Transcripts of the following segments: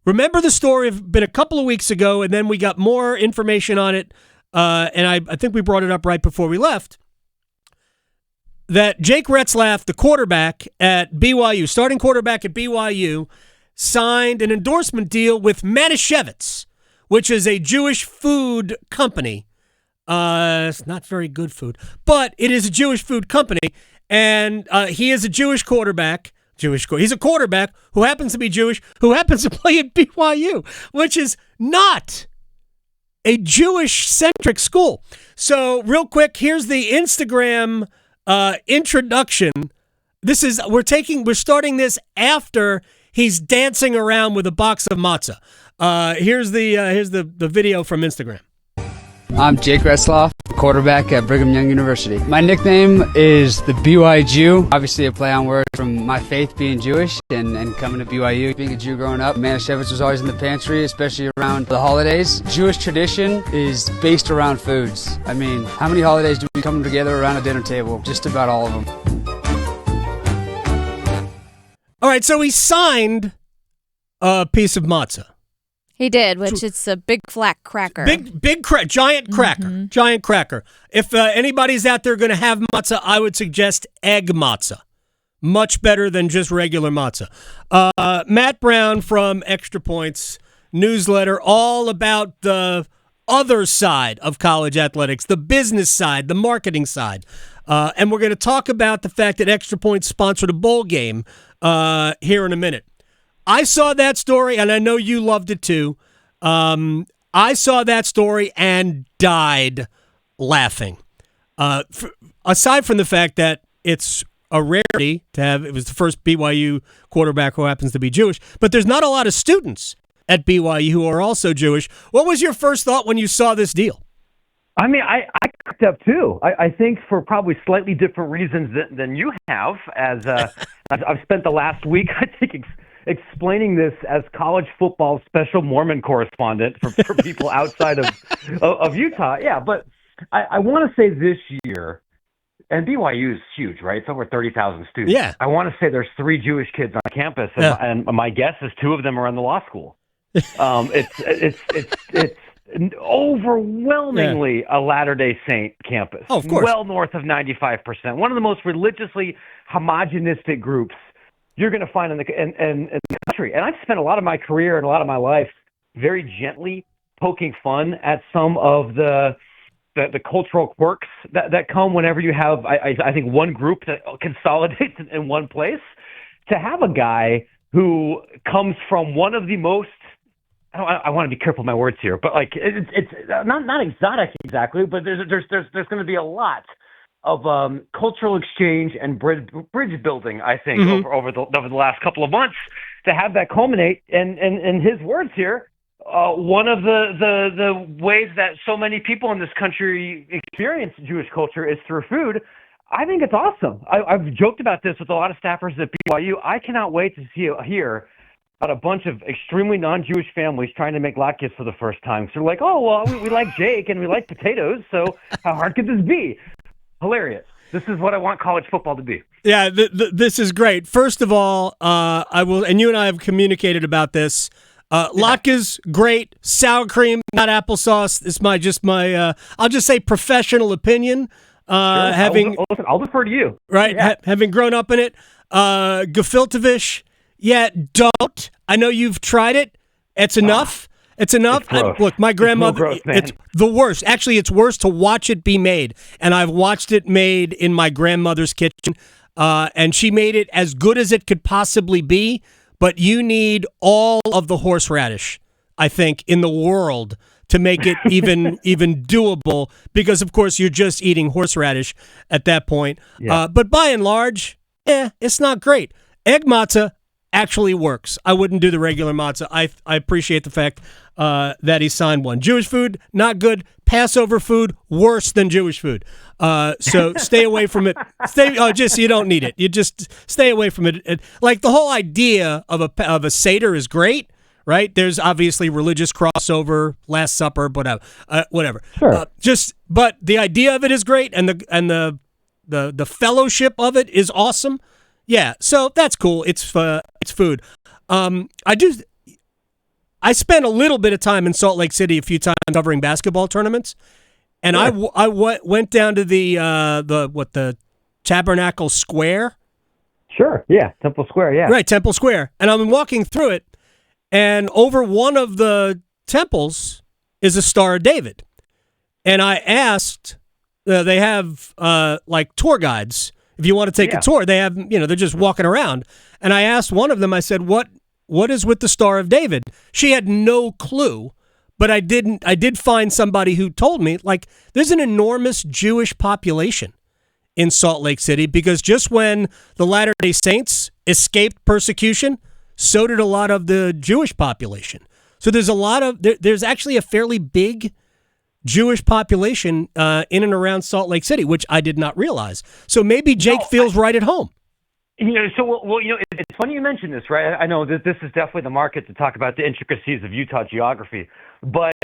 remember the story? Been a couple of weeks ago, and then we got more information on it, and I think we brought it up right before we left, that Jake Retzlaff, the quarterback at BYU, starting quarterback at BYU, signed an endorsement deal with Manischewitz, which is a Jewish food company. It's not very good food, but it is a Jewish food company, and he is a Jewish quarterback. He's a quarterback who happens to be Jewish, who happens to play at BYU, which is not a Jewish-centric school. So real quick, here's the Instagram introduction. We're starting this after he's dancing around with a box of matzah. Here's the video from Instagram. I'm Jake Retzlaff, quarterback at Brigham Young University. My nickname is the BYJew, obviously a play on words from my faith being Jewish and coming to BYU. Being a Jew growing up, Manischewitz was always in the pantry, especially around the holidays. Jewish tradition is based around foods. I mean, how many holidays do we come together around a dinner table? Just about all of them. All right, so he signed a piece of matzah. He did, which it's a big flat cracker. Giant cracker. Giant cracker. If anybody's out there going to have matzah, I would suggest egg matzah. Much better than just regular matzah. Matt Brown from Extra Points newsletter, all about the other side of college athletics, the business side, the marketing side. And we're going to talk about the fact that Extra Points sponsored a bowl game here in a minute. I saw that story, and I know you loved it too. I saw that story and died laughing. Aside from the fact that it's a rarity to have, it was the first BYU quarterback who happens to be Jewish, but there's not a lot of students at BYU who are also Jewish. What was your first thought when you saw this deal? I mean, I cracked up too. I think for probably slightly different reasons than you have. As I've spent the last week, I think, explaining this as college football special Mormon correspondent for people outside of Utah. Yeah, but I want to say this year, and BYU is huge, right? It's over 30,000 students. Yeah. I want to say there's 3 Jewish kids on campus, and my guess is 2 of them are in the law school. It's overwhelmingly a Latter-day Saint campus. Oh, of course. Well north of 95%. One of the most religiously homogenistic groups you're going to find in the country. And I've spent a lot of my career and a lot of my life very gently poking fun at some of the cultural quirks that come whenever you have, I think, one group that consolidates in one place. To have a guy who comes from one of the most, I want to be careful with my words here, but like it's not exotic exactly, but there's going to be a lot of cultural exchange and bridge building, I think, over the last couple of months, to have that culminate. And in his words here, one of the ways that so many people in this country experience Jewish culture is through food. I think it's awesome. I've joked about this with a lot of staffers at BYU. I cannot wait to hear about a bunch of extremely non-Jewish families trying to make latkes for the first time. So they're like, oh, well, we like Jake and we like potatoes, so how hard could this be? Hilarious. This is what I want college football to be. Yeah, this is great. First of all, I will, and you and I have communicated about this. Latkes, great. Sour cream, not applesauce. It's my I'll just say professional opinion. Sure. I'll defer to you. Right, yeah. Having grown up in it. Gefilte fish, yeah, don't. I know you've tried it. It's enough. It's enough. Look, my grandmother, it's the worst. Actually, it's worse to watch it be made. And I've watched it made in my grandmother's kitchen. And she made it as good as it could possibly be. But you need all of the horseradish, I think, in the world to make it even doable. Because, of course, you're just eating horseradish at that point. Yeah. But by and large, it's not great. Egg matzah actually works. I wouldn't do the regular matzah. I appreciate the fact that he signed one. Jewish food, not good. Passover food, worse than Jewish food. So stay away from it. You don't need it. You just stay away from it. Like the whole idea of a Seder is great, right? There's obviously religious crossover, Last Supper, whatever. Sure. But the idea of it is great, and the fellowship of it is awesome. Yeah, so that's cool. It's food. I spent a little bit of time in Salt Lake City a few times covering basketball tournaments, and I went down to the Tabernacle Square. Sure, yeah, Temple Square, yeah. Right, Temple Square. And I'm walking through it, and over one of the temples is a Star of David. And I asked, they have like tour guides. If you want to take a tour, they have, they're just walking around. And I asked one of them, I said, what is with the Star of David? She had no clue, but I did find somebody who told me, like, there's an enormous Jewish population in Salt Lake City, because just when the Latter-day Saints escaped persecution, so did a lot of the Jewish population. So there's actually a fairly big Jewish population in and around Salt Lake City, which I did not realize. So maybe Jake feels right at home. It's funny you mention this, right? I know that this is definitely the market to talk about the intricacies of Utah geography, but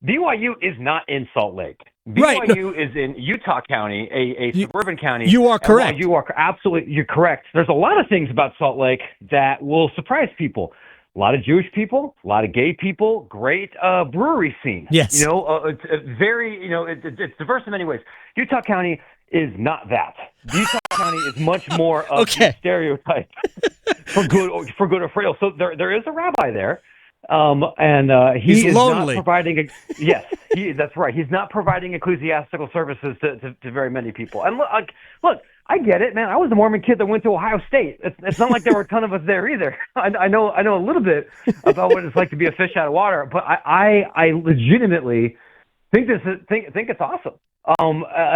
BYU is not in Salt Lake. BYU is in Utah County, a suburban county. You are correct. You're correct. There's a lot of things about Salt Lake that will surprise people. A lot of Jewish people, a lot of gay people, great brewery scene. Yes. It's very, it's diverse in many ways. Utah County is not that. Utah County is much more of the stereotype for good or for ill. So there is a rabbi there. And he's lonely. Not providing. That's right. He's not providing ecclesiastical services to very many people. And look, I get it, man. I was a Mormon kid that went to Ohio State. It's not like there were a ton of us there either. I know a little bit about what it's like to be a fish out of water, but I legitimately think it's awesome.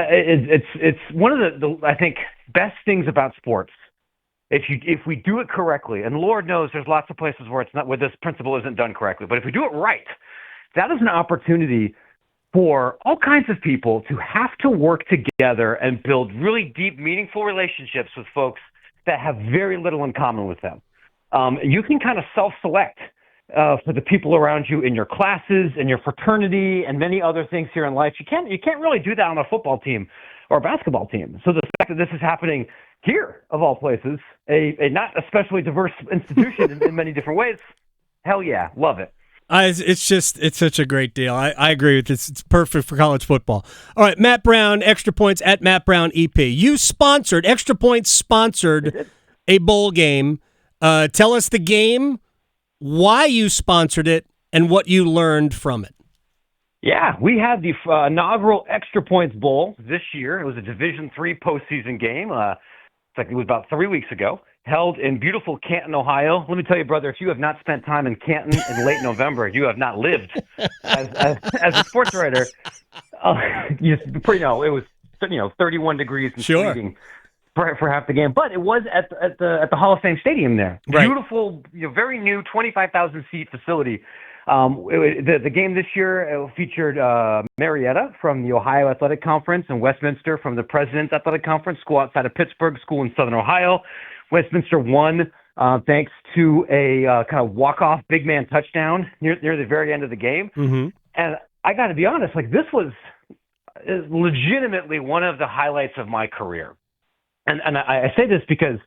It's one of the I think best things about sports. If we do it correctly, and Lord knows there's lots of places where this principle isn't done correctly, but if we do it right, that is an opportunity for all kinds of people to have to work together and build really deep, meaningful relationships with folks that have very little in common with them. You can kind of self-select for the people around you in your classes, in your fraternity, and many other things here in life. You can't really do that on a football team or a basketball team. So the fact that this is happening here, of all places, a not especially diverse institution in many different ways, hell yeah, love it. It's such a great deal. I agree with this. It's perfect for college football. All right, Matt Brown, Extra Points at Matt Brown EP. Extra Points sponsored a bowl game. Tell us the game, why you sponsored it, and what you learned from it. Yeah, we had the inaugural Extra Points Bowl this year. It was a Division III postseason game. It was about 3 weeks ago, held in beautiful Canton, Ohio. Let me tell you, brother, if you have not spent time in Canton in late November, you have not lived as a sports writer. It was 31 degrees and sleeting for half the game, but it was at the Hall of Fame Stadium there. Right. Beautiful, very new 25,000 seat facility. The game this year featured Marietta from the Ohio Athletic Conference and Westminster from the President's Athletic Conference, school outside of Pittsburgh, school in Southern Ohio. Westminster won thanks to a kind of walk-off big man touchdown near the very end of the game. Mm-hmm. And I got to be honest, this was legitimately one of the highlights of my career. And I say this because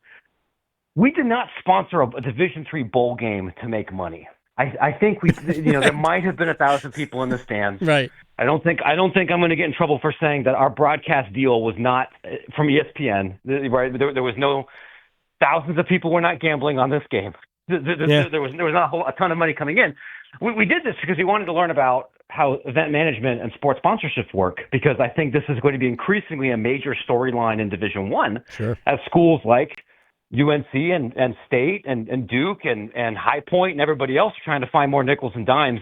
we did not sponsor a Division III bowl game to make money. I think there might have been 1,000 people in the stands. Right. I don't think I'm going to get in trouble for saying that our broadcast deal was not from ESPN. Right. There was no thousands of people were not gambling on this game. There was not a ton of money coming in. We did this because we wanted to learn about how event management and sports sponsorships work, because I think this is going to be increasingly a major storyline in Division I as schools like UNC and State and Duke and High Point and everybody else are trying to find more nickels and dimes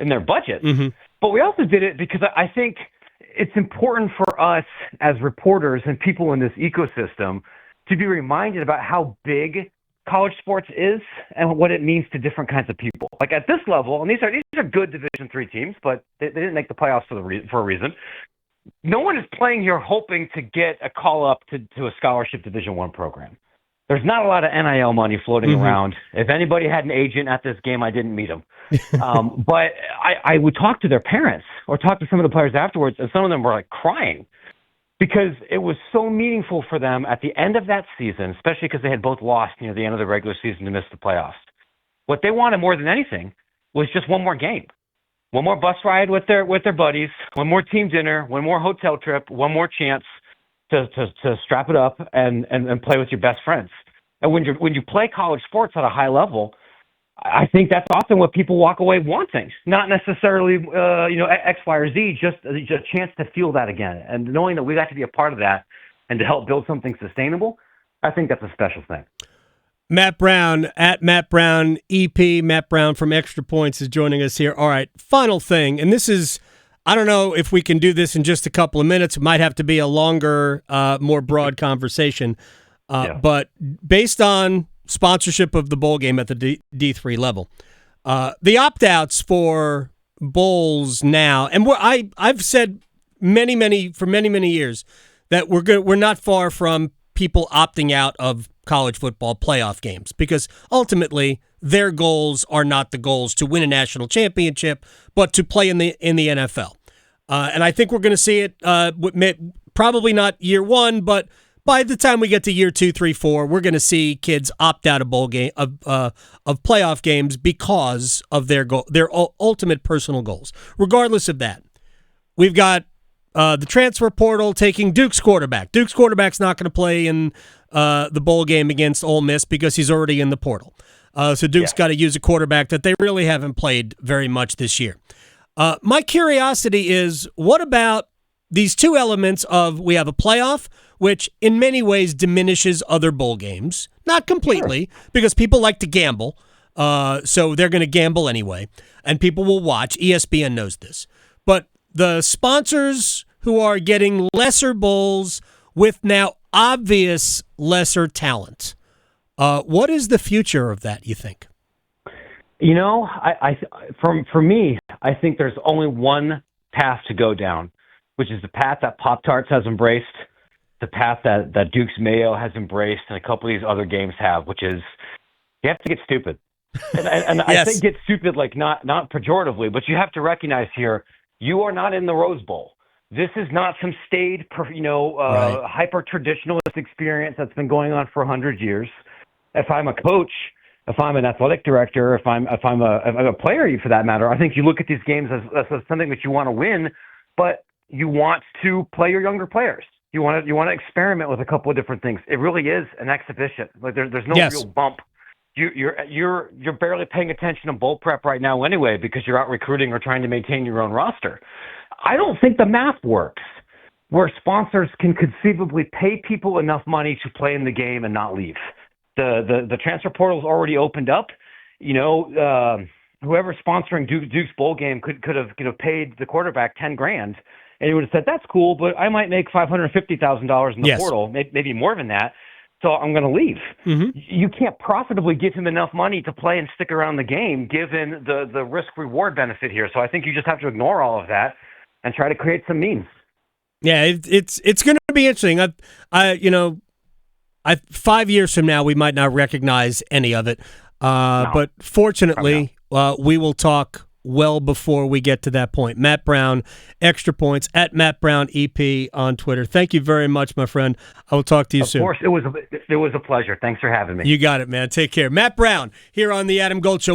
in their budget. Mm-hmm. But we also did it because I think it's important for us as reporters and people in this ecosystem to be reminded about how big college sports is and what it means to different kinds of people. Like at this level, and these are good Division III teams, but they didn't make the playoffs for a reason. No one is playing here hoping to get a call up to a scholarship Division I program. There's not a lot of NIL money floating around. If anybody had an agent at this game, I didn't meet them. But I would talk to their parents or talk to some of the players afterwards, and some of them were like crying because it was so meaningful for them at the end of that season, especially because they had both lost near the end of the regular season to miss the playoffs. What they wanted more than anything was just one more game, one more bus ride with their buddies, one more team dinner, one more hotel trip, one more chance to strap it up and play with your best friends. And when you play college sports at a high level, I think that's often what people walk away wanting, not necessarily X, Y, or Z, just a chance to feel that again, and knowing that we got to be a part of that and to help build something sustainable. I think that's a special thing. Matt Brown at Matt Brown EP. Matt Brown from Extra Points is joining us here. All right, final thing, and this is, I don't know if we can do this in just a couple of minutes. It might have to be a longer, more broad conversation. But based on sponsorship of the bowl game at the D3 level, the opt-outs for bowls now, and I've said many years that we're not far from people opting out of college football playoff games, because ultimately their goals are not the goals to win a national championship, but to play in the NFL. And I think we're going to see it, probably not year one, but by the time we get to year 2, 3, 4, we're going to see kids opt out of bowl game of playoff games because of their ultimate personal goals. Regardless of that, we've got the transfer portal taking Duke's quarterback. Duke's quarterback's not going to play in the bowl game against Ole Miss because he's already in the portal. So Duke's got to use a quarterback that they really haven't played very much this year. My curiosity is, what about these two elements of, we have a playoff, which in many ways diminishes other bowl games. Not completely, because people like to gamble, so they're going to gamble anyway, and people will watch. ESPN knows this. But the sponsors who are getting lesser bowls with now obvious lesser talent, what is the future of that, you think? You know, for me, I think there's only one path to go down, which is the path that Pop-Tarts has embraced, the path that Duke's Mayo has embraced, and a couple of these other games have, which is you have to get stupid. And yes. I think get stupid, like not pejoratively, but you have to recognize here, you are not in the Rose Bowl. This is not some staid, hyper-traditionalist experience that's been going on for 100 years. If I'm a coach, if I'm an athletic director, if I'm a player for that matter, I think you look at these games as something that you want to win, but you want to play your younger players. You want to experiment with a couple of different things. It really is an exhibition. Like there's no real bump. You're barely paying attention to bowl prep right now anyway, because you're out recruiting or trying to maintain your own roster. I don't think the math works where sponsors can conceivably pay people enough money to play in the game and not leave. The transfer portal's already opened up. Whoever's sponsoring Duke's bowl game could have paid the quarterback $10,000, and he would have said, that's cool, but I might make $550,000 in the portal, maybe more than that. So I'm going to leave. Mm-hmm. You can't profitably give him enough money to play and stick around the game, given the risk-reward benefit here. So I think you just have to ignore all of that and try to create some means. Yeah, it's going to be interesting. 5 years from now, we might not recognize any of it. No. But fortunately, we will talk well before we get to that point. Matt Brown, Extra Points, at Matt Brown EP on Twitter. Thank you very much, my friend. I will talk to you soon. Of course, it was a pleasure. Thanks for having me. You got it, man. Take care. Matt Brown here on The Adam Gold Show.